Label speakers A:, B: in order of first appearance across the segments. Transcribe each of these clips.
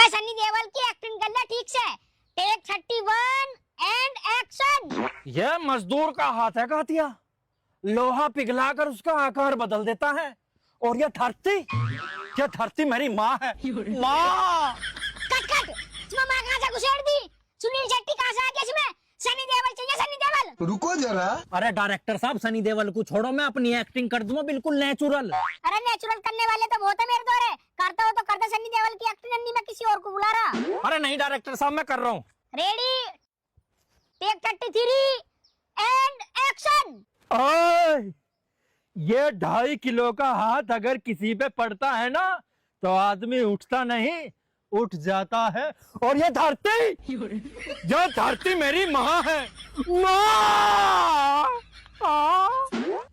A: सनी देओल की एक्टिंग कर ले ठीक से। Take 31 and action.
B: यह मजदूर का हाथ है कातिया, लोहा पिघलाकर उसका आकार बदल देता है। और यह धरती मेरी माँ है। माँ
A: कट कट, इसमें माँ कहाँ से घुसेड़ दी? सुनील शेट्टी कहाँ से आ गया इसमें? सनी देओल चाहिए, सनी देओल।
C: रुको जरा।
B: अरे डायरेक्टर साहब, सनी देओल को छोड़ो, मैं अपनी एक्टिंग कर दूंगा बिल्कुल नेचुरल।
A: अरे नेचुरल करने वाले तो बहुत है मेरे द्वारे। करता हो तो करता, सनी देओल की एक्टिंग नहीं, मैं किसी और को बुला रहा।
B: अरे नहीं डायरेक्टर साहब, मैं कर रहा हूँ।
A: Ready, take 33 and action.
B: ओए, ये 2.5 किलो का हाथ अगर किसी पे पड़ता है ना तो आदमी उठता नहीं, उठ जाता है। और ये धरती मेरी माँ है। माँ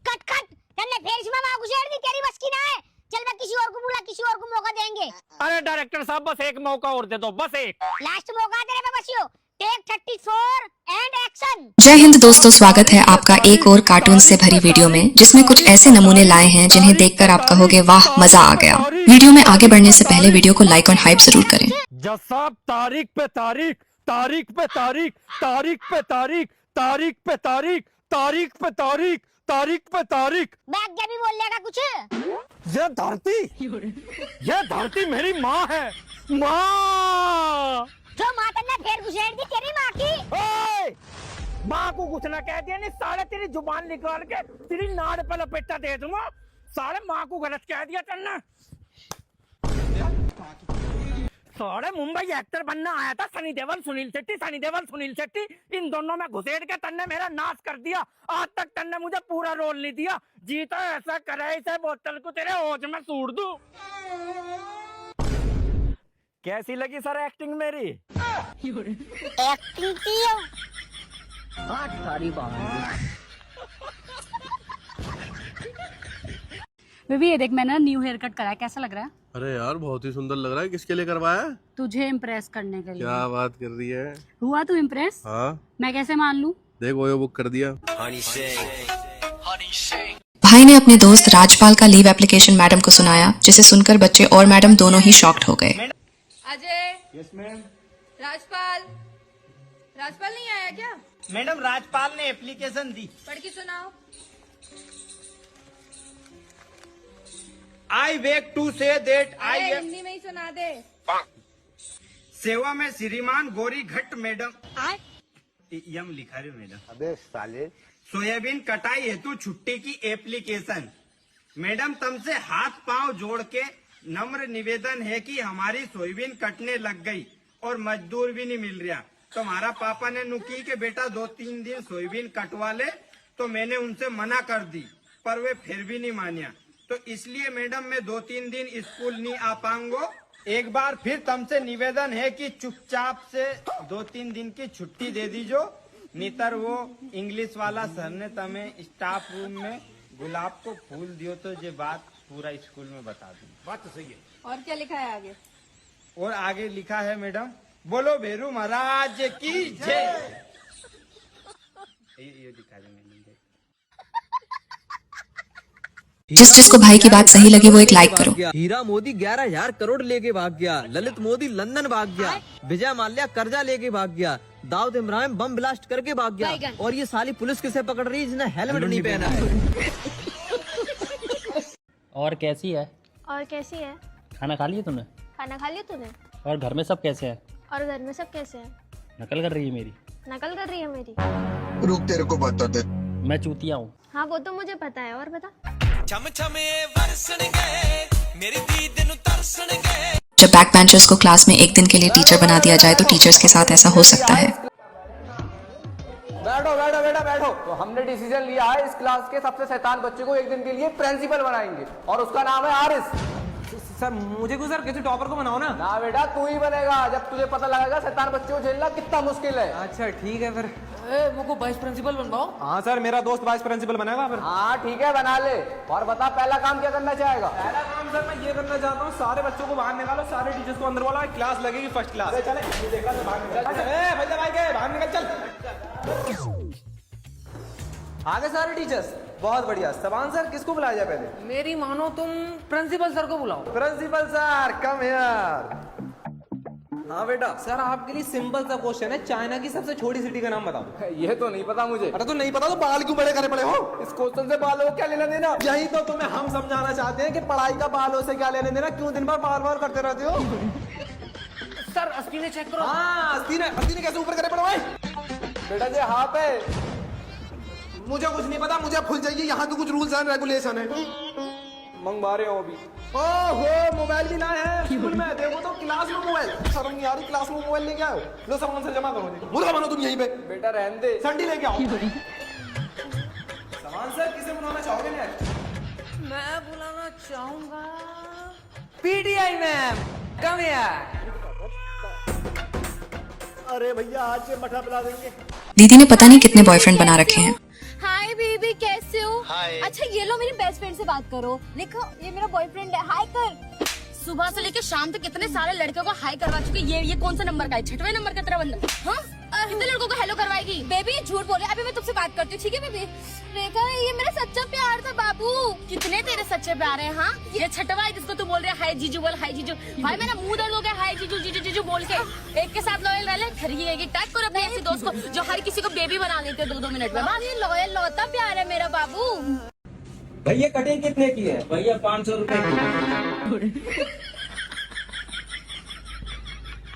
A: कट कट, तन्ने फिर इसमें माँ घुसेड़ दी, तेरी बस की ना है। चल मैं किसी और को बुला, किसी और को मौका देंगे।
B: अरे डायरेक्टर साहब, बस एक मौका और दे दो, बस एक
A: लास्ट मौका तेरे पे बसियो। Take 34 and action.
D: जय हिंद दोस्तों, स्वागत है आपका एक और कार्टून से भरी वीडियो में, जिसमें कुछ ऐसे नमूने लाए हैं जिन्हें देखकर आप कहोगे वाह मजा आ गया। वीडियो में आगे बढ़ने से पहले वीडियो को लाइक और हाइप जरूर करें।
B: जसाब तारीख पे तारीख, तारीख पे तारीख, तारीख पे तारीख, तारीख पे तारीख, तारीख पे तारीख, तारीख पे तारीख।
A: बैग क्या भी बोल लेगा कुछ?
B: यह धरती मेरी माँ है। माँ
A: जो माँ तन्ने फिर घुसेड़ दी, तेरी माँ की।
B: ओए! माँ को कुछ ना कह दिया नहीं साले, तेरी जुबान निकाल के तेरी नाड़ पे लपेटा दे दूंगा। साले माँ को गलत कह दिया तन्ने। साले मुंबई एक्टर बनना आया था सनी देओल सुनील शेट्टी, सनी देओल सुनील शेट्टी, इन दोनों में घुसेड़ के तन्ने मेरा नाश कर दिया। आज तक तन्ने मुझे पूरा रोल नहीं दिया। जीता ऐसा करे इसे बोतल को तेरे होश में सूड़ दूं। कैसी लगी सर एक्टिंग मेरी?
A: एक्टिंग की हो?
E: बेबी ये देख, मैंने न्यू हेयर कट करा है, कैसा लग रहा है?
C: अरे यार बहुत ही सुंदर लग रहा है। किसके लिए करवाया है?
E: तुझे इम्प्रेस करने के लिए।
C: क्या बात कर रही है?
E: हुआ तू इम्प्रेस?
C: हाँ
E: मैं कैसे मान लूं?
C: देख वो बुक कर दिया।
D: भाई ने अपने दोस्त राजपाल का लीव एप्लीकेशन मैडम को सुनाया, जिसे सुनकर बच्चे और मैडम दोनों ही शॉक्ड हो गए।
F: अजय। Yes ma'am. राजपाल नहीं आया क्या?
G: मैडम राजपाल ने एप्लीकेशन दी।
F: पढ़ के सुनाओ।
G: आई वेक टू से दैट आई
F: अरे
G: एम
F: हिंदी में ही सुना दे।
G: सेवा में श्रीमान गौरी घट मैडम। यम लिखा है मैडम।
C: अबे साले।
G: सोयाबीन कटाई हेतु छुट्टी की एप्लीकेशन। मैडम तुमसे हाथ पांव जोड़ के नम्र निवेदन है कि हमारी सोयाबीन कटने लग गई और मजदूर भी नहीं मिल रहा। तुम्हारा पापा ने नुकी के बेटा 2-3 दिन सोयाबीन कटवा ले, तो मैंने उनसे मना कर दी पर वे फिर भी नहीं मानिया। तो इसलिए मैडम मैं 2-3 दिन स्कूल नहीं आ पाऊंगा। एक बार फिर तुमसे निवेदन है कि चुपचाप से 2-3 दिन की छुट्टी दे दीजो, नितर वो इंग्लिश वाला सर ने तुम्हें स्टाफ रूम में गुलाब को फूल दियो तो ये बात पूरा स्कूल में बता दूं। बात तो सही है।
F: और क्या लिखा है आगे?
G: और आगे लिखा है मैडम, बोलो भेरू महाराज की जय। ये दिखा देंगे।
D: जिसको भाई की बात सही लगी वो एक लाइक करो।
H: हीरा मोदी 11,000 करोड़ लेके भाग गया, ललित मोदी लंदन भाग गया, विजय माल्या कर्जा लेके भाग गया, दाऊद इब्राहिम बम ब्लास्ट करके भाग गया, और ये साली पुलिस किसे पकड़ रही है जिसने हेलमेट नहीं पहना है।
I: और कैसी है?
J: और कैसी है?
I: खाना खा लिया तूने?
J: खाना खा लिया तूने?
I: और घर में सब कैसे हैं?
J: और घर में सब कैसे हैं?
I: नकल कर रही है मेरी?
J: नकल कर रही है मेरी?
C: रुक तेरे को बता दे।
I: मैं चूतिया हूँ।
J: हाँ वो तो मुझे पता है, और बता।
D: जब बैक बेंचर्स को क्लास में एक दिन के लिए टीचर बना दिया जाए तो टीचर्स के साथ ऐसा हो सकता है।
H: बैठो बैठो बेटा बैठो। तो हमने डिसीजन लिया है, इस क्लास के सबसे शैतान बच्चे को एक दिन के लिए प्रिंसिपल बनाएंगे, और उसका नाम है आरिस।
I: सर मुझे को सर किसी टॉपर को बनाओ ना।
H: ना बेटा तू ही बनेगा, जब तुझे पता लगेगा शैतान बच्चे को झेलना कितना मुश्किल है।
I: अच्छा ठीक है फिर।
H: मुझको वाइस प्रिंसिपल बनवाओ।
I: हाँ सर, मेरा दोस्त वाइस प्रिंसिपल बनेगा फिर।
H: हाँ ठीक है बना ले। और बता पहला काम क्या करना चाहेगा?
I: पहला काम सर मैं ये करना चाहता हूँ, सारे बच्चों को बाहर निकालो, सारे टीचर्स को अंदर वाला, क्लास लगेगी फर्स्ट क्लास। चले देखा तो बाहर निकल चल।
H: आगे सारे टीचर्स। बहुत बढ़िया। सबान सर किसको बुलाया जाए पहले?
I: मेरी मानो तुम प्रिंसिपल सर को बुलाओ।
H: Principal sir come here.
I: हाँ बेटा। सर आपके लिए सिंपल सा क्वेश्चन है, चाइना की सबसे छोटी सिटी का नाम बताओ। ये तो नहीं पता मुझे। अरे तो नहीं पता तो बाल क्यों बड़े करे पड़े हो? इस क्वेश्चन से बालों क्या लेना देना? यही तो तुम्हें हम समझाना चाहते हैं कि पढ़ाई का बालों से क्या लेना देना, क्यों दिन भर बार बार करते रहते हो?
B: सर अस्ती ने चेक करो।
I: हाँ अस्ती ने कैसे ऊपर करे पड़े भाई? बेटा जी हाँ पे मुझे कुछ नहीं पता, मुझे खुल जाइए, यहाँ तो कुछ रूल्स एंड रेगुलेशन है। मंगवा रहे हो अभी? ओहो मोबाइल भी लाए हैं स्कूल में, देखो तो क्लास में मोबाइल। शर्म नहीं आ रही, क्लास में मोबाइल लेके आओ। लो सामान से जमा करो जी। मुर्गा बनो तुम यहीं पे। बेटा रहने दे, संडी लेके आओ। सामान सर किसे बुलाना चाहोगे नेक्स्ट?
F: मैं बुलाना चाहूंगा
I: पीटीआई मैम, कम हियर।
K: अरे भैया आज से मठा पिला देंगे।
D: दीदी ने पता नहीं कितने बॉयफ्रेंड बना रखे हैं।
F: हाय बेबी कैसे हो? अच्छा ये लो मेरी बेस्ट फ्रेंड से बात करो। देखो ये मेरा बॉयफ्रेंड है, हाय कर। सुबह से लेकर शाम तक कितने सारे लड़कों को हाय करवा चुके। ये कौन सा नंबर का है? 6वें नंबर का तेरा बंदा? हाँ कितने लड़कों को हेलो करवाएगी? बेबी झूठ बोले, अभी मैं तुमसे बात करती हूँ ठीक है बेबी? रेखा ये मेरा सच्चा प्यार था बाबू। कितने तेरे सच्चे प्यार है? हाँ ये 6वां है जिसको तू बोल रहा है हाय जीजू बोल, हाय जीजू। भाई मेरा मुंह दर्द हो गया हाय जीजू जीजू जीजू बोल के। एक के साथ लॉयल रह ले, खरीदेगी टैग करो अपने ऐसे दोस्त को जो हर किसी को बेबी बना देते हो 2-2 मिनट में। ये लॉयल लौता प्यार है मेरा बाबू।
I: भैया कटिंग कितने की है?
B: भैया 500 रुपए।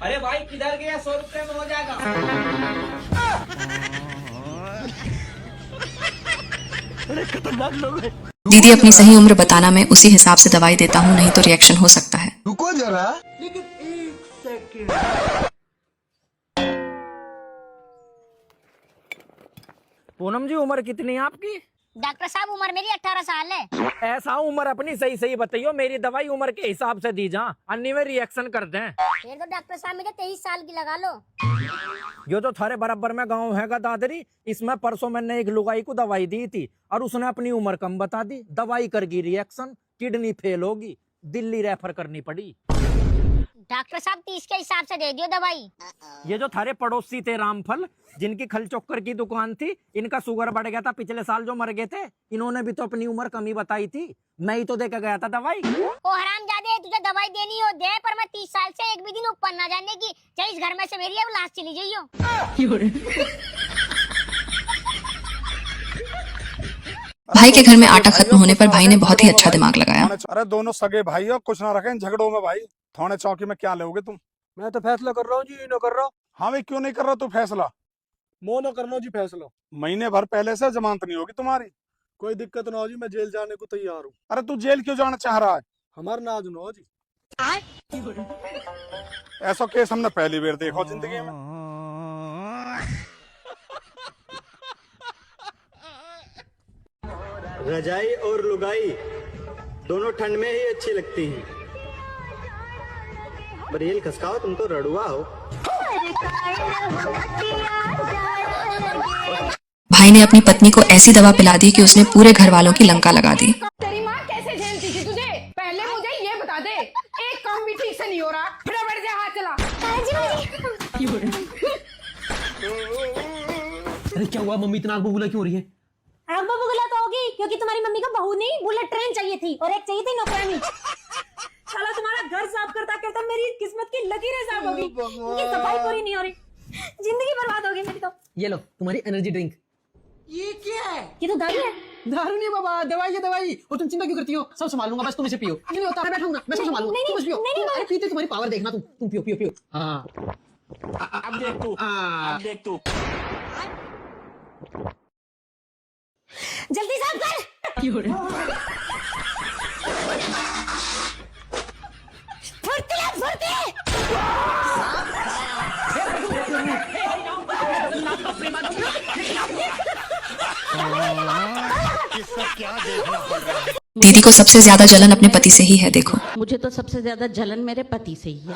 I: अरे भाई किधर गया? 100 रुपए में हो जाएगा।
D: दीदी अपनी सही उम्र बताना मैं उसी हिसाब से दवाई देता हूँ, नहीं तो रिएक्शन हो सकता है।
K: रुको जरा।
B: पूनम जी उम्र कितनी है आपकी?
A: डॉक्टर साहब उम्र मेरी 18 साल है।
B: ऐसा उम्र अपनी सही सही बताइयो, मेरी दवाई उम्र के हिसाब से दी जा, अन्य में रिएक्शन कर दें।
A: फिर तो डॉक्टर साहब मुझे 23 साल की लगा लो।
B: यो तो थारे बराबर में गांव हैगा दादरी, इसमें परसों मैंने एक लुगाई को दवाई दी थी और उसने अपनी उम्र कम बता दी। दवाई करगी रिएक्शन, किडनी फेल होगी, दिल्ली रेफर करनी पड़ी।
A: डॉक्टर साहब 30 के हिसाब से दे दियो दवाई।
B: ये जो थारे पड़ोसी थे रामफल, जिनकी खल चक्कर की दुकान थी, इनका शुगर बढ़ गया था पिछले साल जो मर गए थे। इन्होंने भी तो अपनी उम्र कम ही बताई थी, मैं ही तो देकर गया था दवाई।
A: ओ हरामजादे तुझे दवाई देनी हो दे, पर मैं 30 साल से एक भी दिन ऊपर ना जाने की। चाहे इस घर में से मेरी अब लाश चली जाइयो।
D: भाई के घर में आटा खत्म होने पर भाई ने बहुत ही अच्छा दिमाग लगाया।
K: अरे दोनों सगे भाई हो, कुछ ना रखें झगड़ों में भाई। थाने चौकी में क्या लोगे तुम?
I: मैं तो फैसला कर रहा हूँ जी, न कर रहा हूँ।
K: हाँ भाई क्यों नहीं कर रहा तू फैसला?
I: मो न करना जी फैसला।
K: महीने भर पहले से जमानत नहीं होगी तुम्हारी।
I: कोई दिक्कत ना हो जी, मैं जेल जाने को तैयार हूँ।
K: अरे तू जेल क्यों जाना चाह रहा है?
I: हमारा नाज न हो जी।
K: ऐसा केस हमने पहली बार देखो जिंदगी में।
G: रजाई और लुगाई दोनों ठंड में ही अच्छी लगती हैं। बरेल खसकाओ, तुम तो रड़ुआ हो।
D: भाई ने अपनी पत्नी को ऐसी दवा पिला दी कि उसने पूरे घर वालों की लंका लगा दी।
F: तेरी माँ कैसे झेलती थी तुझे? पहले मुझे ये बता दे, एक काम भी ठीक से नहीं हो रहा। फटाफट से हाथ चला।
H: अरे क्या हुआ मम्मी, इतना आग बबूला क्यों हो रही है?
A: आग बबूला तो होगी क्योंकि तुम्हारी मम्मी को बहू नहीं बुलेट ट्रेन चाहिए थी और एक चाहिए थी नौकरानी। साला तुम्हारा घर साफ करता करता मेरी किस्मत की लकीरें साफ हो गई। ये सफाई पूरी नहीं हो रही, जिंदगी बर्बाद हो गई मेरी तो।
H: ये लो तुम्हारी एनर्जी ड्रिंक।
F: ये क्या है?
A: ये तो दारू है।
H: दारू नहीं बाबा, दवाई है दवाई। और तुम चिंता क्यों करती हो? सब संभाल लूंगा, बस तुम इसे पियो। नहीं होता, मैं बैठूंगा, मैं सब संभाल लूंगा। तुम पियो। अरे पीते तुम्हारी पावर देखना, तुम पियो पियो पियो। हाँ
B: अब देख तू, अब देख तू।
A: जल्दी साफ कर। फुर्ती लग फुर्ती।
D: दीदी को सबसे ज्यादा जलन अपने पति से ही है। देखो
F: मुझे तो सबसे ज्यादा जलन मेरे पति से ही है।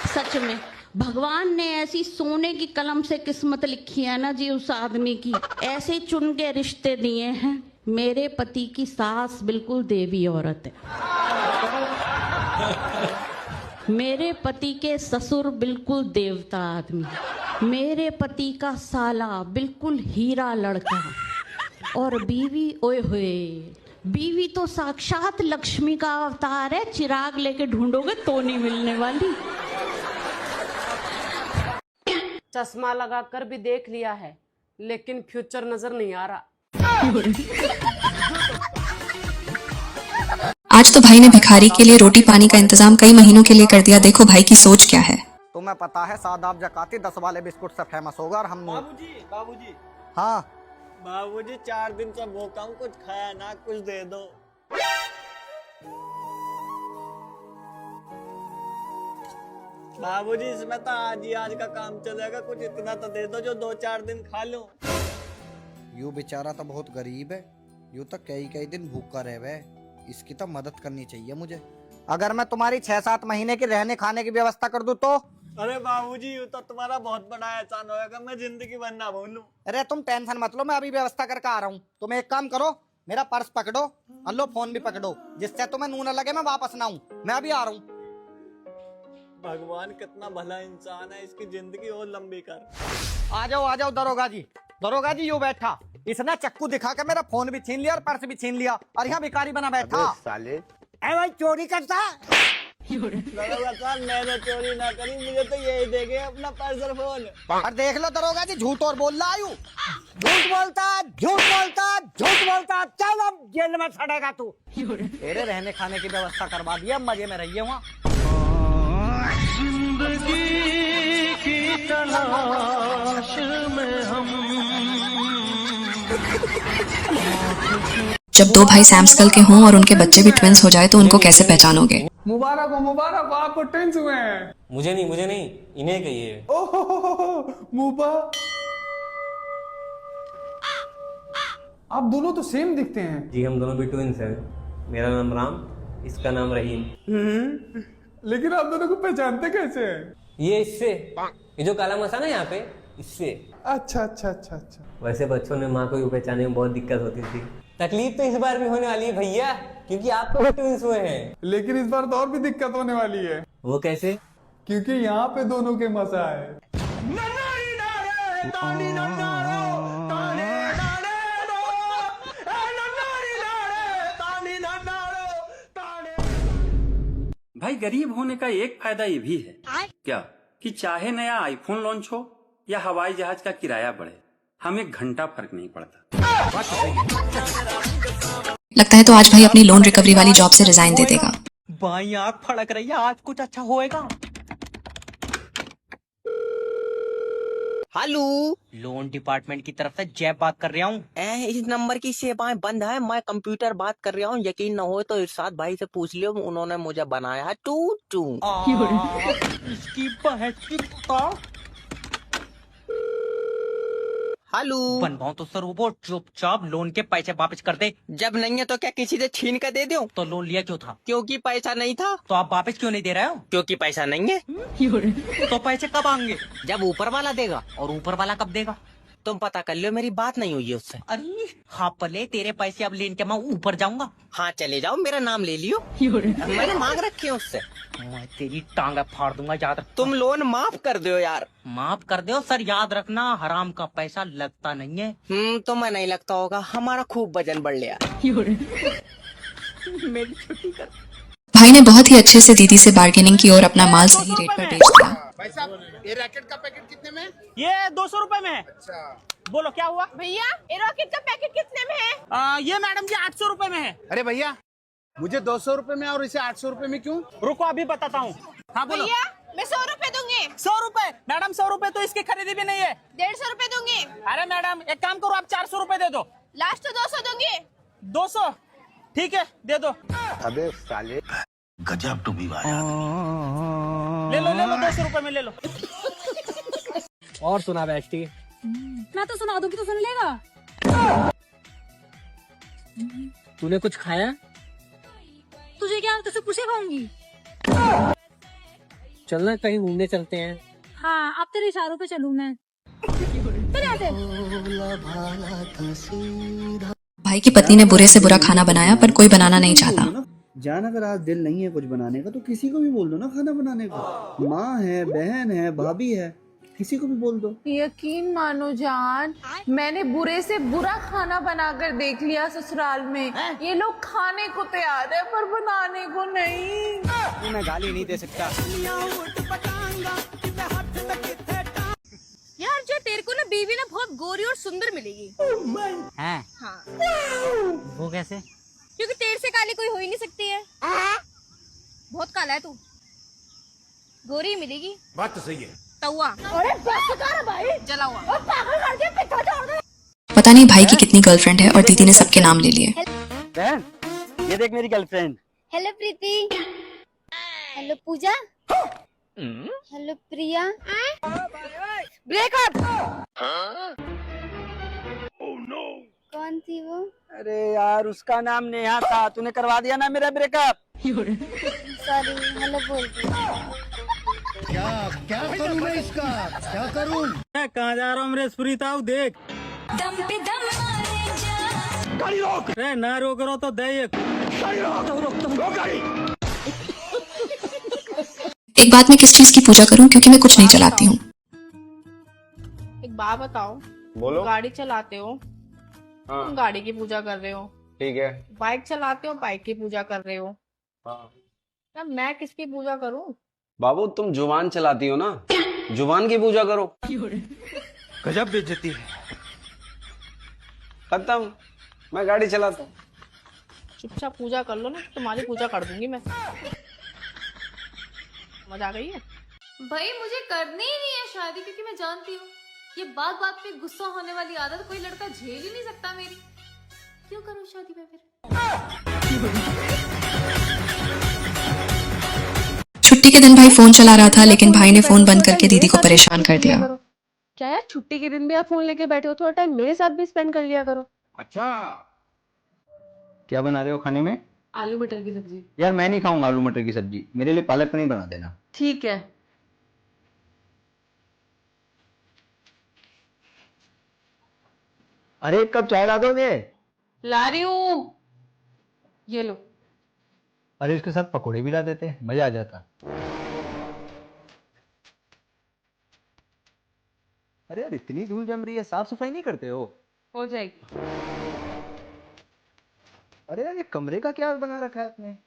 F: सच में भगवान ने ऐसी सोने की कलम से किस्मत लिखी है ना जी उस आदमी की, ऐसे चुन के रिश्ते दिए हैं। मेरे पति की सास बिल्कुल देवी औरत है, मेरे पति के ससुर बिल्कुल देवता आदमी, मेरे पति का साला बिल्कुल हीरा लड़का, और बीवी ओए होए, बीवी तो साक्षात लक्ष्मी का अवतार है। चिराग लेके ढूंढोगे तो नहीं मिलने वाली।
L: चश्मा लगाकर भी देख लिया है, लेकिन फ्यूचर नजर नहीं आ रहा।
D: आज तो भाई ने भिखारी के लिए रोटी पानी का इंतजाम कई महीनों के लिए कर दिया। देखो भाई की सोच क्या है।
H: तुम्हें पता है सादाब जकाती 10 वाले बिस्कुट से फेमस होगा और हम
I: बाबूजी
H: हाँ
I: बाबूजी 4 दिन से भूखा हूँ, कुछ खाया ना, कुछ दे दो। बाबूजी इसमें तो आज का काम चलेगा, कुछ इतना तो दे दो जो 2-4 दिन खा लूं।
H: यू बेचारा तो बहुत गरीब है, यू तो कई दिन भूखा रहे, इसकी तो मदद करनी चाहिए मुझे। अगर मैं तुम्हारी 6-7 महीने की रहने खाने की व्यवस्था कर दूं तो?
I: अरे बाबूजी यू तो तुम्हारा बहुत बड़ा एहसान होगा, मैं जिंदगी भर ना भूलूं।
H: अरे तुम टेंशन मत लो, मैं अभी व्यवस्था करके आ रहा हूँ। तुम एक काम करो, मेरा पर्स पकड़ो और लो फोन भी पकड़ो, जिससे तुम्हें नून लगे मैं वापस ना आऊं। मैं अभी आ रहा हूँ।
I: भगवान कितना भला इंसान है, इसकी जिंदगी और लंबी कर।
H: आ जाओ दरोगा जी। दरोगा जी यू बैठा, इसने चक्कू दिखा के मेरा फोन भी छीन लिया और पर्स भी छीन लिया, और यहाँ भिखारी बना बैठा।
C: साले
H: ए भाई चोरी करता
I: दरोगा साहब मैंने चोरी ना करी, मुझे तो यही देंगे अपना पर्स और फोन।
H: और देख लो दरोगा जी, झूठ और बोल रहा है। झूठ बोलता, चल अब जेल में सड़ेगा तू। तेरे रहने खाने की व्यवस्था करवा दिया, मजे में रहिए वहाँ।
D: जब दो भाई सैम्स कल के हों और उनके बच्चे भी ट्विंस हो जाए तो उनको कैसे पहचानोगे।
K: मुबारक हो आपको ट्विंस हुए हैं।
I: मुझे नहीं इन्हें कहिए।
K: मुबा आप दोनों तो सेम दिखते हैं।
I: जी हम दोनों भी ट्विंस हैं। मेरा नाम राम, इसका नाम रहीम।
K: लेकिन आप दोनों को पहचानते कैसे हैं?
I: ये इससे, ये जो काला मसा ना यहाँ पे, इससे।
K: अच्छा।
I: वैसे बच्चों ने माँ को पहचानने में बहुत दिक्कत होती थी। तकलीफ तो इस बार भी होने वाली है भैया, क्योंकि आपको भी ट्विंस हुए हैं।
K: लेकिन इस बार तो और भी दिक्कत होने वाली है।
I: वो कैसे?
K: क्योंकि यहाँ पे दोनों के मजा है।
B: भाई गरीब होने का एक फायदा ये भी है क्या कि चाहे नया आईफोन लॉन्च हो या हवाई जहाज का किराया बढ़े, हमें घंटा फर्क नहीं पड़ता।
D: लगता है तो आज भाई अपनी लोन रिकवरी वाली जॉब से रिजाइन दे देगा।
H: भाई आँख फड़क रही है, आज कुछ अच्छा होएगा। हेलो, लोन डिपार्टमेंट की तरफ से जय बात कर रहा हूँ। इस नंबर की सेवाएं बंद है, मैं कंप्यूटर बात कर रहा हूँ। यकीन न हो तो इरशाद भाई से पूछ लियो, उन्होंने मुझे बनाया है टू। इसकी हेलो, बनवाओ तो सर रोबोट, चुपचाप लोन के पैसे वापस कर दे। जब नहीं है तो क्या किसी से छीन कर दे दो? तो लोन लिया क्यों था? क्योंकि पैसा नहीं था। तो आप वापस क्यों नहीं दे रहे हो? क्योंकि पैसा नहीं है। तो पैसे कब आएंगे? जब ऊपर वाला देगा। और ऊपर वाला कब देगा? तुम पता कर लियो, मेरी बात नहीं हुई है उससे। अरे हाँ पले, तेरे पैसे अब लेने के मैं ऊपर जाऊंगा। हाँ चले जाओ, मेरा नाम ले लियो। मैंने मांग रखी है उससे। मैं तेरी टांग फाड़ दूंगा, याद रख। तुम लोन माफ कर दो यार। माफ कर दो सर, याद रखना हराम का पैसा लगता नहीं है। तुम्हें नहीं लगता होगा, हमारा खूब वजन बढ़ लिया। मेरी छुट्टी कर।
D: भाई ने बहुत ही अच्छे से दीदी से बार्गेनिंग की और अपना माल सही रेट पर बेच दिया।
C: भाई साहब ये रैकेट का पैकेट कितने में?
B: ये 200 रुपए में है।
C: अच्छा
B: बोलो क्या हुआ?
F: भैया ये रॉकेट का पैकेट कितने में है?
B: ये मैडम जी 800 रुपए में है।
C: अरे भैया मुझे 200 रुपए में और इसे 800 रुपए में क्यों?
B: रुको अभी बताता हूँ। हाँ बोलो।
F: भैया मैं 100 रुपए दूंगी।
B: 100 रुपए? मैडम 100 रुपए तो इसकी खरीदी भी नहीं है।
F: 150 रुपए दूंगी।
B: अरे मैडम एक काम करो, आप 400 रुपए दे दो।
F: लास्ट तो 200 दूंगी।
B: 200 ठीक है दे दो।
C: अबे साले
B: गजब टू भी ले लो 200 रुपए में ले लो।
H: और सुना बेस्टी?
E: मैं तो सुना दूंगी तो सुन लेगा।
H: तूने कुछ खाया?
E: तुझे क्या, तुझसे पूछे खाऊंगी।
H: चलना कहीं घूमने चलते हैं।
E: हाँ अब तेरे इशारों पे चलूं मैं।
D: भाई की पत्नी ने बुरे से बुरा खाना बनाया पर कोई बनाना नहीं चाहता।
M: जान अगर आज दिल नहीं है कुछ बनाने का तो किसी को भी बोल दो ना खाना बनाने को। माँ है, बहन है, भाभी है, किसी को भी बोल दो।
F: यकीन मानो जान, मैंने बुरे से बुरा खाना बनाकर देख लिया ससुराल में। ये लोग खाने को तैयार है पर बनाने को नहीं।
H: मैं गाली नहीं दे सकता।
F: बीवी ना बहुत गोरी और सुंदर मिलेगी।
B: हैं?
F: हाँ।
B: वो कैसे?
F: क्योंकि तेरे से काली कोई हो ही नहीं सकती है। बहुत काला है तू, गोरी मिलेगी।
I: बात तो सही है।
F: तवा। अरे भाई जला हुआ।
D: पता नहीं भाई की कितनी गर्लफ्रेंड है और दीदी ने सबके नाम ले लिए।
B: बहन, ये देख मेरी गर्लफ्रेंड।
J: हेलो प्रीति। हेलो पूजा। हेलो प्रिया।
F: ब्रेकअप।
J: कौन थी वो?
B: अरे यार, उसका नाम नेहा था, तूने करवा दिया ना मेरा ब्रेकअप।
J: सॉरी, हेलो बोल दी।
C: क्या करूं मैं इसका, क्या करूं?
B: मैं कहाँ जा रहा हूँ मेरे सुरीताऊ, देख।
A: दम पे दम मारे जा।
B: गाड़ी रोक। अरे ना रोक रहा तो दे एक। गाड़ी रोक गाड़ी।
D: एक बात, मैं किस चीज की पूजा करूं क्योंकि मैं कुछ नहीं चलाती हूँ।
E: एक बात बताओ,
I: बोलो।
E: गाड़ी चलाते हो, तुम गाड़ी की पूजा कर रहे हो।
I: ठीक है।
E: बाइक चलाते हो, बाइक की पूजा कर रहे हो।
I: हाँ।
E: मैं किसकी पूजा करूं?
I: बाबू तुम जुबान चलाती हो ना, जुबान की पूजा करो। गजब बेइज्जती है। खत्म, मैं गाड़ी चलाता हूँ।
E: चुपचाप पूजा कर लो ना, तुम्हारी पूजा कर दूंगी मैं। मजा आ गई है?
F: भाई मुझे करनी ही नहीं है शादी, क्योंकि मैं जानती हूँ ये बात बात पे गुस्सा होने वाली आदत कोई लड़का झेल ही नहीं सकता मेरी। क्यों करूँ शादी में फिर?
D: छुट्टी के दिन भाई फोन चला रहा था, लेकिन भाई ने फोन बंद करके दीदी को परेशान कर दिया।
E: क्या यार, छुट्टी के दिन भी आप फोन लेके बैठे हो, थोड़ा टाइम मेरे साथ भी स्पेंड कर लिया करो।
H: अच्छा, क्या बना रहे हो खाने में?
E: आलू मटर की सब्जी।
H: यार मैं नहीं खाऊंगा आलू मटर की सब्जी, मेरे लिए पालक पनीर बना देना।
E: ठीक है।
H: अरे एक कप चाय ला दोगे?
E: ला रही हूँ, ये लो।
H: अरे इसके साथ पकोड़े भी ला देते, मजा आ जाता। अरे यार इतनी धूल जम रही है, साफ सफाई नहीं करते हो?
E: हो जाएगी।
H: अरे यार ये कमरे का क्या बना रखा है आपने?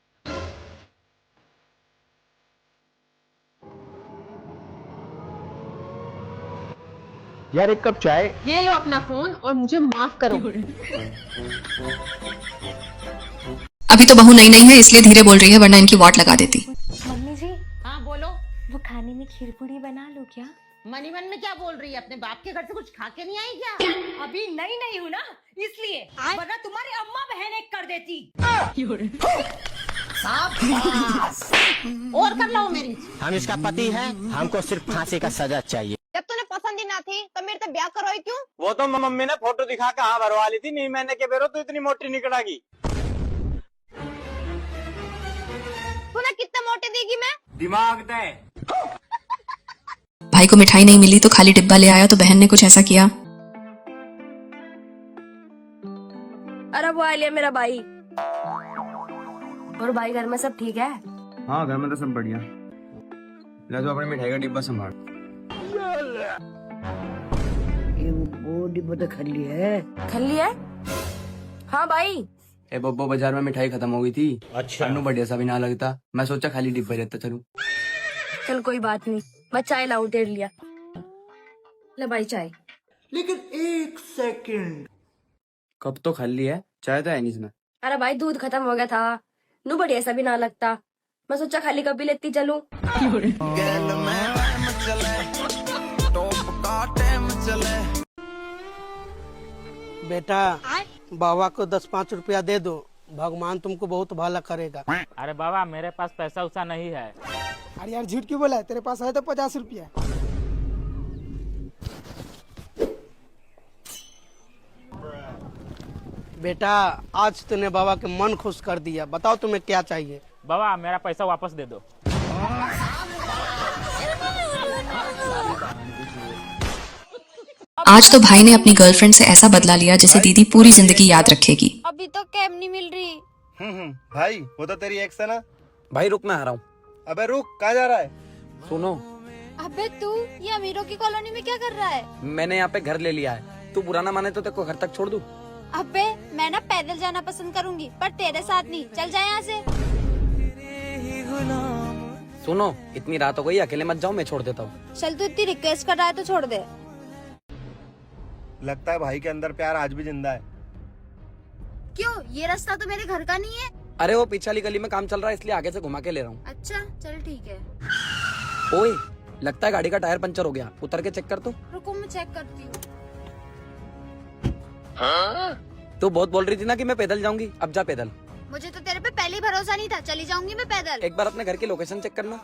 H: यार एक कप चाय।
E: ये लो अपना फोन और मुझे माफ करो।
D: अभी तो बहू नई नई है इसलिए धीरे बोल रही है, वरना इनकी वाट लगा देती।
A: मम्मी जी,
E: हाँ बोलो।
A: वो खाने में खीर पूरी बना लो क्या?
E: मनी मन में क्या बोल रही है? अपने बाप के घर से कुछ खा के नहीं आई क्या?
A: अभी नई हूँ ना, इसलिए, वरना तुम्हारी अम्मा बहन एक कर देती।
E: और कर लो मेरी।
B: हम इसका पति है, हमको सिर्फ फांसी का सजा चाहिए।
F: जब तूने पसंद ही ना थी तो मेरे से ब्याह करोई क्यों?
B: वो तो मम्मी ने फोटो दिखा के हाँ भरवा ली थी, नहीं मैंने के बेरो तो इतनी मोटी निकलागी।
F: तूने कितने मोटे देगी मैं?
B: दिमाग दे।
D: भाई को मिठाई नहीं मिली तो खाली डिब्बा ले आया, तो बहन ने कुछ ऐसा किया।
F: अरे वो आ लिया मेरा भाई। और भाई घर में सब ठीक है?
I: हाँ घर में तो सब बढ़िया। ले तो अपनी मिठाई का डिब्बा संभाल।
B: वो डिब्बा तो खाली है।
F: खाली है? हाँ भाई।
I: ए बब्बो, बाजार में मिठाई खत्म हो गई थी।
B: अच्छा।
I: अन्नू बढ़िया सा भी ना लगता, मैं सोचा खाली डिब्बा रहता चलूं।
F: चल कोई बात नहीं, मैं चाय लाऊं तेरे लिए। ले भाई चाय।
I: लेकिन एक सेकंड, कब तो खाली है, चाय तो है नहीं इसमें।
F: अरे भाई दूध खत्म हो गया था, नू बढ़िया सा भी ना लगता, मैं सोचा खाली कभी लेती चलूं।
N: बेटा बाबा को 10-5 रुपया दे दो, भगवान तुमको बहुत भला करेगा।
B: अरे बाबा मेरे पास पैसा उसा नहीं है।
N: अरे यार झूठ क्यों बोला है, तेरे पास है तो 50 रुपया। बेटा आज तूने बाबा के मन खुश कर दिया, बताओ तुम्हें क्या चाहिए?
B: बाबा मेरा पैसा वापस दे दो।
D: आज तो भाई ने अपनी गर्लफ्रेंड से ऐसा बदला लिया जिसे दीदी पूरी जिंदगी याद रखेगी।
F: अभी तो कैब नहीं मिल रही।
C: भाई वो तो तेरी एक्स है ना।
I: भाई रुक, मैं आ रहा हूँ।
C: अबे रुक, कहाँ जा रहा है?
I: सुनो,
F: अबे तू ये अमीरों की कॉलोनी में क्या कर रहा है?
I: मैंने यहाँ पे घर ले लिया है, तू बुरा ना माने तो तेरे को घर तक छोड़ दूं?
F: अबे मैं ना पैदल जाना पसंद करूंगी, पर तेरे साथ नहीं, चल जाए यहाँ से।
I: सुनो, इतनी रात हो गई, अकेले मत जाओ, मैं छोड़ देता हूँ।
F: चल तू इतनी रिक्वेस्ट कर रहा है तो छोड़ दे।
I: लगता है भाई के अंदर प्यार आज भी जिंदा है।
F: क्यों, ये रास्ता तो मेरे घर का नहीं है।
B: अरे वो पीछे वाली गली में काम चल रहा है इसलिए आगे से घुमा के ले रहा हूँ।
F: अच्छा चल ठीक है।
B: ओए, लगता है गाड़ी का टायर पंचर हो गया, उतर के चेक कर तो।
F: रुको मैं चेक करती हूँ।
B: तू बहुत बोल रही थी ना कि मैं पैदल जाऊंगी, अब जा पैदल।
F: मुझे तो तेरे पे पहले ही भरोसा नहीं था, चली जाऊंगी मैं पैदल।
B: एक बार अपने घर की लोकेशन चेक करना।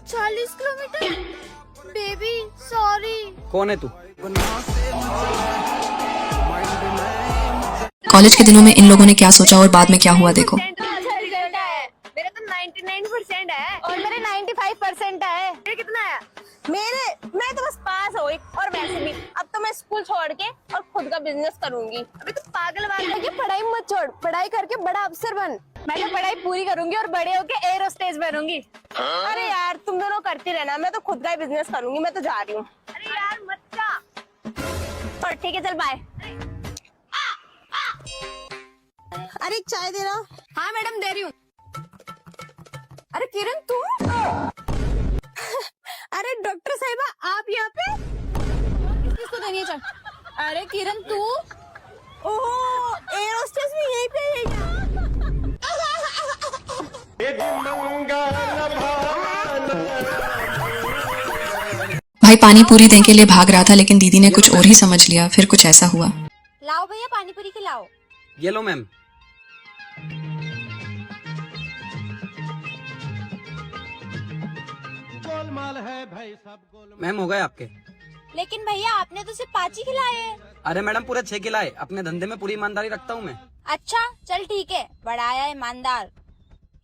F: 40 किलोमीटर। Baby sorry.
B: कौन है तू?
D: कॉलेज के दिनों में इन लोगों ने क्या सोचा और बाद में क्या हुआ देखो।
F: मेरा तो 99% है और मेरे 95% है। मेरे कितना है?
A: मैं तो बस पास हुई, और वैसे भी अब तो मैं स्कूल छोड़ के और खुद का बिजनेस करूंगी।
F: अबे तो पागल वागल पढ़ाई मत छोड़, पढ़ाई करके बड़ा अफसर बन।
A: मैं तो पढ़ाई पूरी करूंगी और बड़े होके एरोस्टेज बनूंगी। अरे यार तुम दोनों करती रहना, मैं तो खुद का ही बिजनेस करूंगी। मैं तो जा रही हूँ।
F: अरे यार मत जा।
A: और ठीक है चल बाय।
F: अरे चाय दे रहा हूँ। हाँ मैडम दे रही हूँ। अरे किरण तुम? अरे डॉक्टर साहिबा आप यहाँ पे? किसको देनी है चाय? अरे किरण तू? ओह एरोस्टेज भी यहीं पे है क्या?
D: भाई पानी पूरी देने के लिए भाग रहा था लेकिन दीदी ने कुछ और ही समझ लिया, फिर कुछ ऐसा हुआ।
A: लाओ भैया पानी पूरी खिलाओ।
B: ये लो मैम। मैम हो गए आपके।
A: लेकिन भैया आपने तो सिर्फ 5 ही खिलाए हैं।
B: अरे मैडम पूरे 6 खिलाए, अपने धंधे में पूरी ईमानदारी रखता हूँ मैं।
A: अच्छा चल ठीक है, बड़ा आया ईमानदार।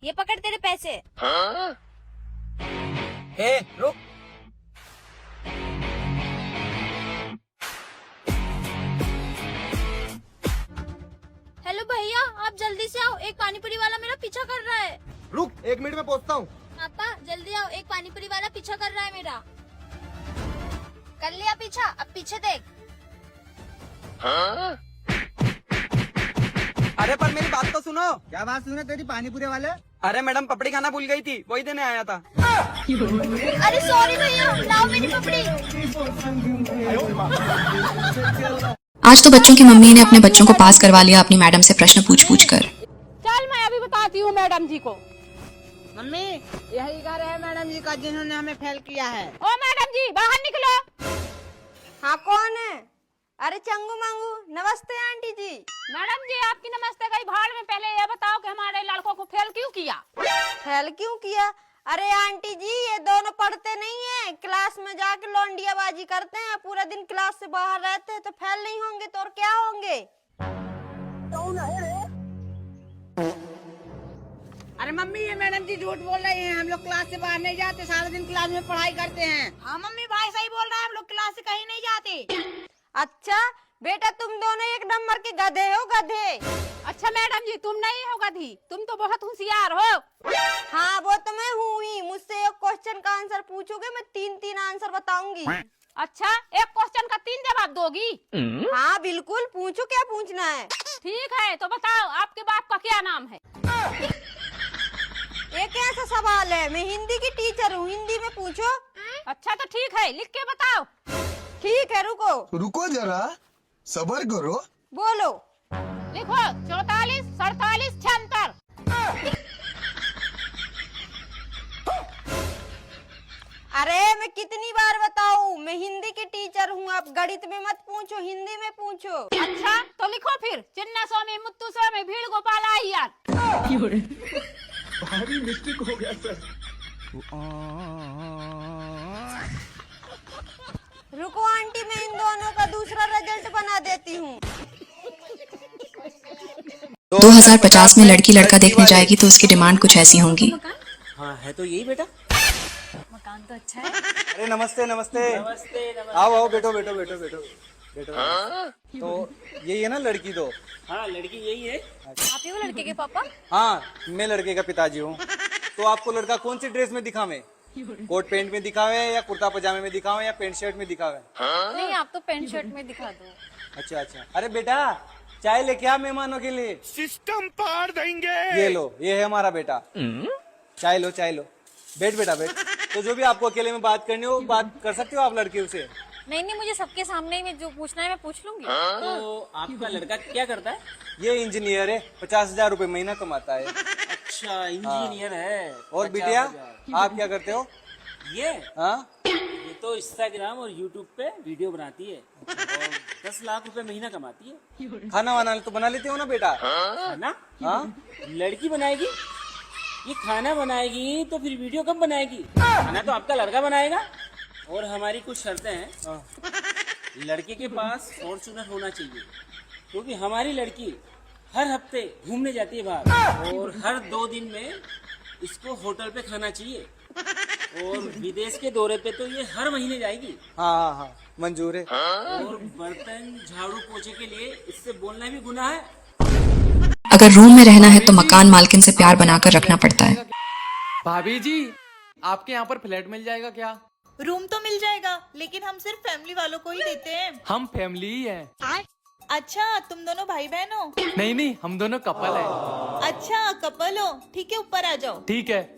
A: ये पकड़ तेरे पैसे।
B: ए रुक।
F: हेलो भैया आप जल्दी से आओ, एक पानीपुरी वाला मेरा पीछा कर रहा है।
I: रुक 1 मिनट में पहुंचता हूँ।
F: पापा जल्दी आओ, एक पानीपुरी वाला पीछा कर रहा है मेरा। कर लिया पीछा, अब पीछे देख।
B: अरे पर मेरी बात तो सुनो।
M: क्या बात सुने तेरी पानीपुरी वाले?
B: अरे मैडम पपड़ी खाना भूल गई थी, वही देने आया था।
F: अरे सॉरी भैया, लाओ मेरी पपड़ी।
D: आज तो बच्चों की मम्मी ने अपने बच्चों को पास करवा लिया अपनी मैडम से प्रश्न पूछ कर।
L: चल मैं अभी बताती हूँ मैडम जी को।
N: मम्मी यही घर है मैडम जी का जिन्होंने हमें फेल किया है।
L: ओ मैडम जी बाहर निकलो।
F: हाँ कौन है? अरे चंगू मंगू, नमस्ते आंटी जी।
L: मैडम जी आपकी नमस्ते गई भाड़ में, पहले ये बताओ कि हमारे लड़कों को फेल क्यों किया?
F: फेल क्यों किया? अरे आंटी जी ये दोनों पढ़ते नहीं है, क्लास में जाके लौंडियाबाजी करते हैं, पूरा दिन क्लास से बाहर रहते हैं, तो फेल नहीं होंगे तो और क्या होंगे?
N: अरे मम्मी ये मैडम जी झूठ बोल रही हैं, हम लोग क्लास से बाहर नहीं जाते, सारा दिन क्लास में पढ़ाई करते हैं।
F: हाँ मम्मी भाई सही बोल रहा है, हम लोग क्लास से कहीं नहीं जाते। अच्छा बेटा तुम दोनों एक नंबर के गधे हो, गधे।
L: अच्छा मैडम जी तुम नहीं हो गधी, तुम तो बहुत होशियार हो।
F: हाँ वो तो मैं हूँ ही, मुझसे एक क्वेश्चन का आंसर पूछोगे मैं 3 आंसर बताऊंगी।
L: अच्छा एक क्वेश्चन का 3 जवाब दोगी?
F: हाँ बिल्कुल, पूछो क्या पूछना है।
L: ठीक है तो बताओ आपके बाप का क्या नाम है?
F: ये कैसा सवाल है, मैं हिंदी की टीचर हूँ, हिंदी में पूछो।
L: अच्छा तो ठीक है लिख के बताओ।
F: ठीक है रुको।
I: रुको जरा सबर करो।
F: बोलो।
L: लिखो 44 47 76।
F: अरे मैं कितनी बार बताऊं, मैं हिंदी की टीचर हूँ, आप गणित में मत पूछो, हिंदी में पूछो।
L: अच्छा तो लिखो फिर चिन्ना स्वामी मुत्तु स्वामी भीड़ गोपाल अय्यर।
I: भारी मिस्टेक हो गया सर।
F: रुको आंटी मैं इन दोनों का दूसरा रिजल्ट बना देती हूँ।
D: 2050 में लड़की लड़का देखने जाएगी तो उसकी डिमांड कुछ ऐसी होंगी।
B: हाँ है तो यही बेटा।
A: मकान तो अच्छा है।
I: अरे नमस्ते नमस्ते। आओ आओ बैठो बैठो बैठो बैठो बैठो। तो यही है ना लड़की? तो
B: हाँ लड़की यही है।
A: आप ही वो लड़के के पापा?
I: हाँ मैं लड़के का पिताजी हूँ। तो आपको लड़का कौन सी ड्रेस में दिखावे? कोट पैंट में दिखावे या कुर्ता पजामे में दिखावे या पैंट शर्ट में दिखावे?
A: नहीं आप तो पैंट शर्ट में दिखा दो।
I: अच्छा अच्छा। अरे बेटा चाय लेके आ मेहमानों के लिए।
K: सिस्टम पार देंगे।
I: ये लो, ये है हमारा बेटा। चाय लो चाय लो। बैठ बेटा बैठ। तो जो भी आपको अकेले में बात करनी हो बात कर सकते हो आप लड़के से।
A: नहीं नहीं, मुझे सबके सामने ही मैं जो पूछना है मैं पूछ लूंगी।
H: तो आपका लड़का क्या करता है?
I: ये इंजीनियर है, 50,000 रुपए महीना कमाता है।
H: अच्छा, इंजीनियर है।
I: और बिटिया आप क्या करते हो?
H: ये
I: हाँ,
H: ये तो इंस्टाग्राम और यूट्यूब पे वीडियो बनाती है और 10 लाख रुपए महीना कमाती है।
I: खाना वाना तो बना लेते हो ना बेटा?
H: खाना?
I: हाँ,
H: लड़की बनाएगी? ये खाना बनाएगी तो फिर वीडियो कब बनाएगी? खाना तो आपका लड़का बनाएगा। और हमारी कुछ शर्तें हैं। लड़के के पास फॉर्च्यूनर होना चाहिए, क्योंकि हमारी लड़की हर हफ्ते घूमने जाती है बाहर, और हर 2 दिन में इसको होटल पे खाना चाहिए। और विदेश के दौरे पे तो ये हर महीने जाएगी।
I: हाँ हाँ, मंजूर है।
H: और बर्तन झाड़ू पोछे के लिए इससे बोलना भी गुनाह है।
D: अगर रूम में रहना है तो मकान मालकिन से प्यार बनाकर रखना पड़ता है।
O: भाभी जी, आपके यहाँ पर फ्लैट मिल जाएगा क्या?
P: रूम तो मिल जाएगा, लेकिन हम सिर्फ फैमिली वालों को ही देते हैं।
O: हम फैमिली ही हैं।
P: अच्छा, तुम दोनों भाई बहन हो?
O: नहीं नहीं, हम दोनों कपल हैं।
P: अच्छा, कपल हो, ठीक है, ऊपर आ जाओ।
O: ठीक है।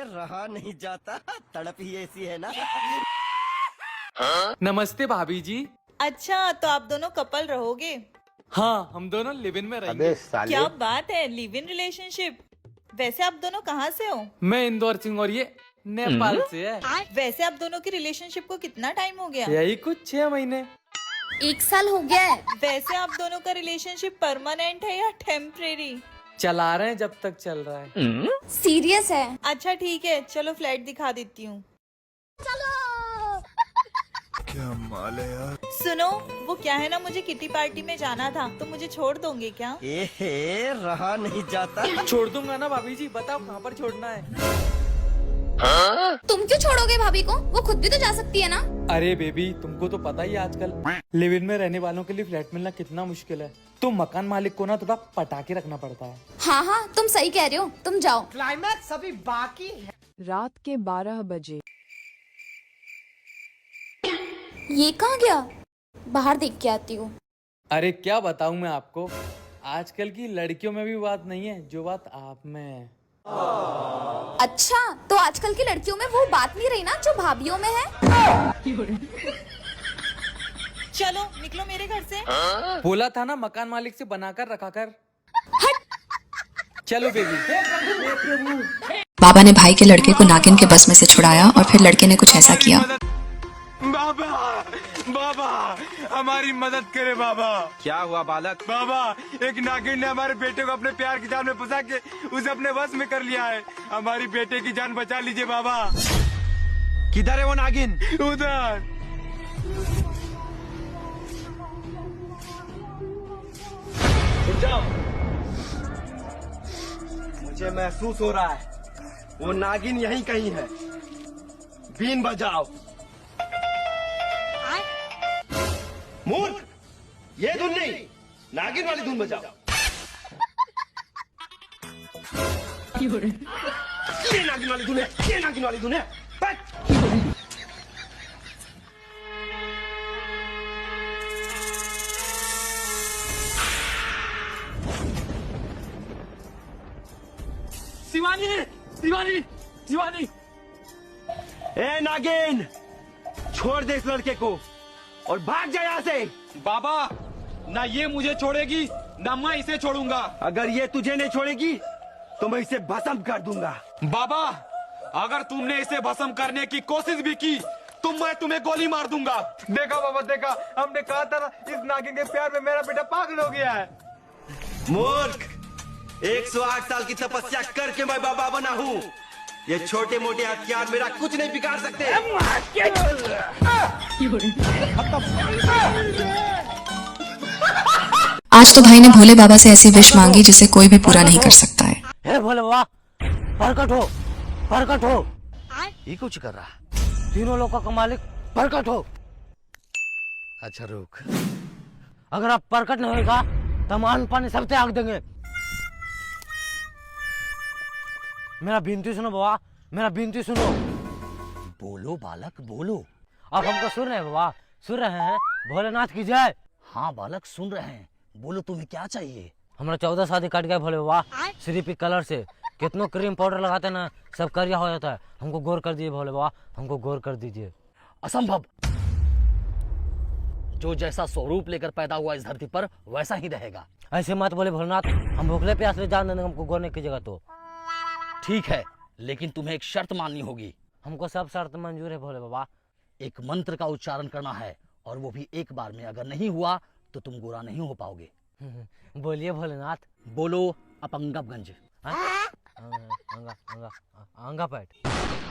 Q: रहा नहीं जाता, तड़प ही ऐसी है ना।
O: नमस्ते भाभी जी।
P: अच्छा, तो आप दोनों कपल रहोगे?
O: हाँ, हम दोनों लिव इन में रहेंगे।
P: क्या बात है, लिव इन रिलेशनशिप। वैसे आप दोनों कहाँ से हो?
O: मैं इंदौर सिंह और ये नेपाल से है।
P: वैसे आप दोनों की रिलेशनशिप को कितना टाइम हो गया?
O: यही कुछ 6 महीने।
P: 1 साल हो गया है। वैसे आप दोनों का रिलेशनशिप परमानेंट है या टेम्परेरी?
O: चला रहे हैं जब तक चल रहा है।
P: सीरियस है? अच्छा ठीक है, चलो फ्लैट दिखा देती हूँ।
K: क्या माल है यार।
P: सुनो, वो क्या है ना, मुझे किटी पार्टी में जाना था, तो मुझे छोड़ दोगे क्या?
Q: रहा नहीं जाता।
O: छोड़ दूंगा ना भाभी जी, बताओ कहाँ पर छोड़ना है?
F: तुम क्यों छोड़ोगे भाभी को? वो खुद भी तो जा सकती है ना।
O: अरे बेबी, तुमको तो पता ही है आजकल लिव इन में रहने वालों के लिए फ्लैट मिलना कितना मुश्किल है। तो मकान मालिक को ना थोड़ा पटा के रखना पड़ता है।
F: हाँ हाँ, तुम सही कह रहे हो, तुम जाओ।
L: क्लाइमैक्स अभी बाकी है।
R: रात के 12 बजे।
F: ये कहाँ गया? बाहर देख के आती हूँ।
O: अरे क्या बताऊं मैं आपको, आजकल की लड़कियों में भी बात नहीं है जो बात आप में है।
F: अच्छा, तो आजकल की लड़कियों में वो बात नहीं रही ना जो भाभीियों में है।
P: चलो निकलो मेरे घर से।
O: बोला था ना मकान मालिक से बनाकर रखा कर। चलो बेबी।
D: बाबा ने भाई के लड़के को नागिन के बस में से छुड़ाया और फिर लड़के ने कुछ ऐसा किया।
I: बाबा, बाबा, हमारी मदद करे बाबा। क्या हुआ बालक? बाबा, एक नागिन ने हमारे बेटे को अपने प्यार की जाल में फंसा के उसे अपने बस में कर लिया है। हमारी बेटे की जान बचा लीजिए बाबा। किधर है वो नागिन? उधर। उठ जाओ। मुझे महसूस हो रहा है वो नागिन यहीं कहीं है। बीन बजाओ। मूर्ख, ये धुन नहीं, नागिन वाली धुन बजाओ। ये नागिन वाली धुन है, ये नागिन वाली धुन है।
B: शिवानी, शिवानी, शिवानी।
I: ए नागिन, छोड़ दे इस लड़के को और भाग जा यहाँ से। बाबा, ना ये मुझे छोड़ेगी ना मैं इसे छोड़ूंगा। अगर ये तुझे नहीं छोड़ेगी तो मैं इसे भस्म कर दूंगा। बाबा, अगर तुमने इसे भस्म करने की कोशिश भी की तो मैं तुम्हें गोली मार दूंगा। देखा बाबा, देखा, हमने कहा था ना, इस नागिन के प्यार में मेरा बेटा पागल हो गया है। मूर्ख, 108 साल की तपस्या करके मैं बाबा बना हूँ। ये छोटे मोटे हथियार मेरा कुछ नहीं बिगाड़ सकते।
D: आज तो भाई ने भोले बाबा से ऐसी विश मांगी जिसे कोई भी पूरा नहीं कर सकता है।
B: हे भोले बाबा, प्रकट हो, प्रकट हो।
Q: ये कुछ कर रहा।
B: तीनों लोगों का मालिक प्रकट हो।
Q: अच्छा रुक।
B: अगर आप प्रकट नहीं होगा तो हम अन्न पानी सब त्याग देंगे। मेरा विनती सुनो बाबा, मेरा विनती सुनो।
Q: बोलो बालक, बोलो।
B: आप हमको सुन रहे हैं बाबा, सुन रहे हैं? भोलेनाथ की जय।
Q: हाँ बालक, सुन रहे हैं। बोलो, तुम्हें क्या चाहिए?
B: हमारा 14 शादी कट गया भोले बाबा, सिर्फ कलर से। कितनों क्रीम पाउडर लगाते ना, सब करिया हो जाता है। हमको गौर कर दीजिए भोले बाबा, हमको गौर कर दीजिए।
Q: असंभव।
S: जो जैसा स्वरूप लेकर पैदा हुआ इस धरती पर वैसा ही रहेगा। ऐसे मत बोले भोलेनाथ, हम भूखले प्यासे जान देंगे हमको गोरने की जगह। तो ठीक है, लेकिन तुम्हें एक शर्त माननी होगी। हमको सब शर्त मंजूर है भोले बाबा। एक मंत्र का उच्चारण करना है और वो भी एक बार में। अगर नहीं हुआ तो तुम गोरा नहीं हो पाओगे। बोलिए भोलेनाथ। बोलो अपंगपगंज। अंगा पैट।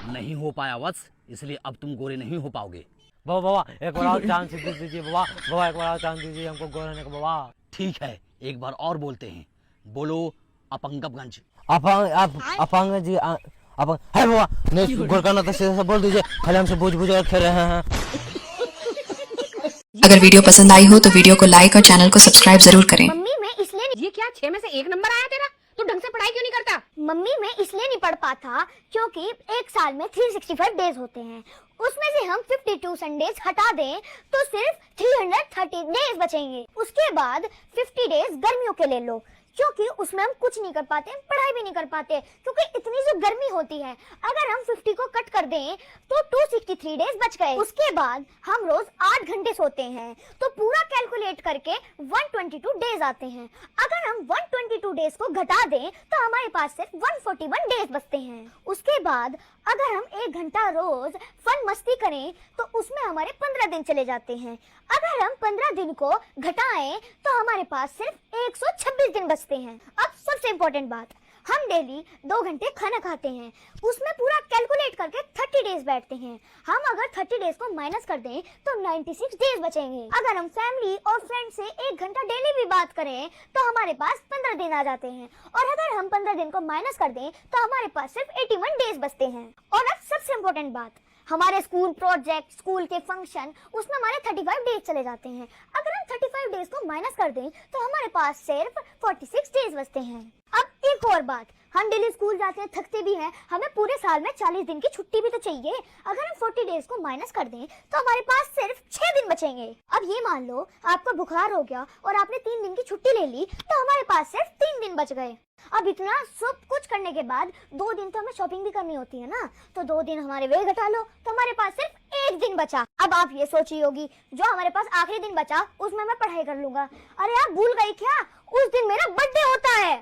S: नहीं हो पाया वत्स, इसलिए अब तुम गोरे नहीं हो पाओगे। बाबा एक बार और चांस दीजिए बाबा, बाबा एक बार और चांस दीजिए हमको गोरे होने का बाबा। ठीक है, एक बार और बोलते हैं। बोलो अपंगपगंज। अपंग जी अपंग है बाबा। नहीं गोरकाना तो सीधा बोल दीजिए, पहले हमसे बूझ बूझ कर खेल रहे हैं।
D: अगर वीडियो पसंद आई हो तो वीडियो को लाइक और चैनल को सब्सक्राइब जरूर करें।
A: मम्मी मैं इसलिए ये क्या 6 में से 1 नंबर आया तेरा? तू ढंग से पढ़ाई क्यों नहीं करता?
J: मम्मी मैं इसलिए नहीं पढ़ पाता क्योंकि एक साल में 365 डेज होते हैं, उसमें से हम 52 संडेज हटा दें तो सिर्फ 330 डेज बचेंगे। उसके बाद 50 डेज गर्मियों के ले लो, क्योंकि उसमें हम कुछ नहीं कर पाते, पढ़ाई भी नहीं कर पाते, क्योंकि इतनी जो गर्मी होती है। अगर हम 50 को कट कर दें तो 263 डेज बच गए। उसके बाद हम रोज 8 घंटे सोते हैं, तो पूरा कैलकुलेट करके 122 डेज आते हैं। अगर हम 122 डेज को घटा दें तो हमारे पास सिर्फ 141 डेज बचते हैं। उसके बाद अगर हम 1 घंटा रोज फन मस्ती करें तो उसमें हमारे 15 दिन चले जाते हैं। अगर हम 15 दिन को घटाएं तो हमारे पास सिर्फ 126 दिन बचते हैं। अब सबसे इम्पोर्टेंट बात, हम डेली 2 घंटे खाना खाते हैं, उसमें पूरा कैलकुलेट करके 30 डेज बैठते हैं। हम अगर 30 डेज को माइनस कर दें तो 96 डेज बचेंगे। अगर हम फैमिली और फ्रेंड से 1 घंटा डेली भी बात करें तो हमारे पास 15 दिन आ जाते हैं। और अगर हम 15 दिन को माइनस कर दें तो हमारे पास सिर्फ 81 डेज बचते हैं। और अब सबसे इम्पोर्टेंट बात, हमारे स्कूल प्रोजेक्ट, स्कूल के फंक्शन, उसमें हमारे 35 डेज चले जाते हैं। अगर हम 35 डेज को माइनस कर दें तो हमारे पास सिर्फ 46 डेज बचते हैं। अब एक और बात, हम डेली स्कूल जाते हैं, थकते भी हैं, हमें पूरे साल में 40 दिन की छुट्टी भी तो चाहिए। अगर हम 40 डेज को माइनस कर दें तो हमारे पास सिर्फ 6 दिन बचेंगे। अब ये मान लो आपको बुखार हो गया और आपने 3 दिन की छुट्टी ले ली तो हमारे पास सिर्फ 3 दिन बच गए। अब इतना सब कुछ करने के बाद 2 दिन तो हमें शॉपिंग भी करनी होती है ना, तो 2 दिन हमारे वे घटा लो तो हमारे पास सिर्फ 1 दिन बचा। अब आप ये सोची होगी जो हमारे पास आखिरी दिन बचा उसमें मैं पढ़ाई कर लूंगा। अरे आप भूल गई क्या, उस दिन मेरा बर्थडे होता है।